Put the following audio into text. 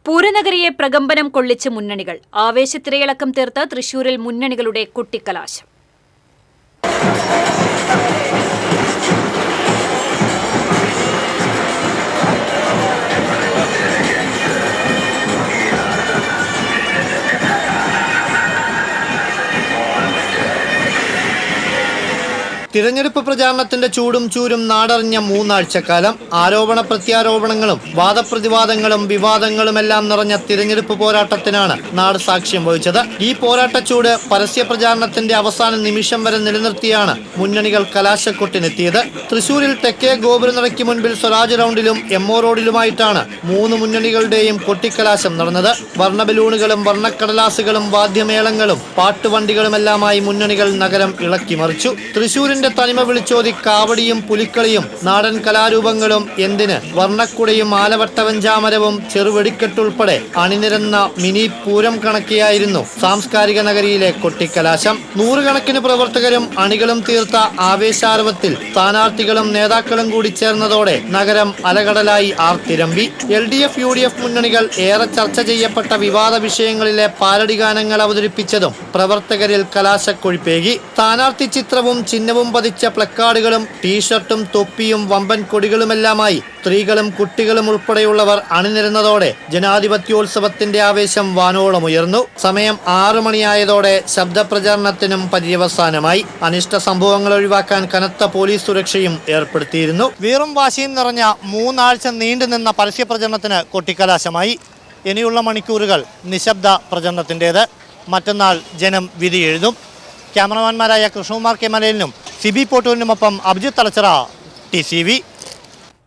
പൂരനഗരിയെ പ്രകമ്പനം കൊള്ളിച്ച് മുന്നണികൾ. ആവേശത്തിരയിളക്കം തീർത്ത് തൃശൂരിൽ മുന്നണികളുടെ കൊട്ടിക്കലാശം. തിരഞ്ഞെടുപ്പ് പ്രചാരണത്തിന്റെ ചൂടും ചൂരും നാടറിഞ്ഞ മൂന്നാഴ്ചക്കാലം ആരോപണ പ്രത്യാരോപണങ്ങളും വാദപ്രതിവാദങ്ങളും വിവാദങ്ങളുമെല്ലാം നിറഞ്ഞ തിരഞ്ഞെടുപ്പ് പോരാട്ടത്തിനാണ് നാട് സാക്ഷ്യം വഹിച്ചത്. ഈ പോരാട്ടച്ചൂട് പരസ്യ പ്രചാരണത്തിന്റെ അവസാന നിമിഷം വരെ നിലനിർത്തിയാണ് മുന്നണികൾ കലാശക്കൊട്ടിനെത്തിയത്. തൃശൂരിൽ തെക്കേ ഗോപുരനടയ്ക്ക് മുൻപിൽ സ്വരാജ് റൗണ്ടിലും എംഒ റോഡിലുമായിട്ടാണ് മൂന്ന് മുന്നണികളുടെയും കൊട്ടിക്കലാശം നടന്നത്. വർണ്ണബലൂണുകളും വർണ്ണക്കടലാസുകളും വാദ്യമേളങ്ങളും പാട്ടുവണ്ടികളുമെല്ലാമായി മുന്നണികൾ നഗരം ഇളക്കിമറിച്ചു. തൃശൂരിന്റെ തനിമ വിളിച്ചോതി കാവടിയും പുലിക്കളിയും നാടൻ കലാരൂപങ്ങളും എന്തിന് വർണ്ണക്കുടയും ആലവട്ടവഞ്ചാമരവും ചെറുവെടിക്കെട്ടുൾപ്പെടെ അണിനിരന്ന മിനി പൂരം കണക്കിയായിരുന്നു സാംസ്കാരിക നഗരിയിലെ കൊട്ടിക്കലാശം. നൂറുകണക്കിന് പ്രവർത്തകരും അണികളും തീർത്ത ആവേശാരവത്തിൽ സ്ഥാനാർത്ഥികളും നേതാക്കളും കൂടി ചേർന്നതോടെ നഗരം അലകടലായി ആർത്തിരമ്പി. LDF UDF മുന്നണികൾ ഏറെ ചർച്ച ചെയ്യപ്പെട്ട വിവാദ വിഷയങ്ങളിലെ പാരഡി ഗാനങ്ങൾ അവതരിപ്പിച്ചതും പ്രവർത്തകരിൽ കലാശക്കൊഴിപ്പേകി. സ്ഥാനാർത്ഥി ചിത്രവും ചിഹ്നവും പതിച്ച പ്ലക്കാർഡുകളും ടീഷർട്ടും തൊപ്പിയും വമ്പൻ കൊടികളുമെല്ലാമായി സ്ത്രീകളും കുട്ടികളും ഉൾപ്പെടെയുള്ളവർ അണിനിരുന്നതോടെ ജനാധിപത്യോത്സവത്തിന്റെ ആവേശം വാനോളമുയർന്നു. സമയം 6 മണിയായതോടെ ശബ്ദപ്രചാരണത്തിനും പര്യവസാനമായി. അനിഷ്ട സംഭവങ്ങൾ ഒഴിവാക്കാൻ കനത്ത പോലീസ് സുരക്ഷയും ഏർപ്പെടുത്തിയിരുന്നു. വീറും വാശിയും നിറഞ്ഞ 3 ആഴ്ച നീണ്ടുനിന്ന പരസ്യ പ്രചരണത്തിന് കൊട്ടിക്കലാശമായി. ഇനിയുള്ള മണിക്കൂറുകൾ നിശബ്ദ പ്രചരണത്തിൻ്റേത്. മറ്റന്നാൾ ജനം വിധി എഴുതും. ക്യാമറമാൻമാരായ കൃഷ്ണകുമാർ കെ മലയിലിനും സിബി പോട്ടൂരിനുമൊപ്പം അഭിജിത്ത് തലച്ചിറ, TCV.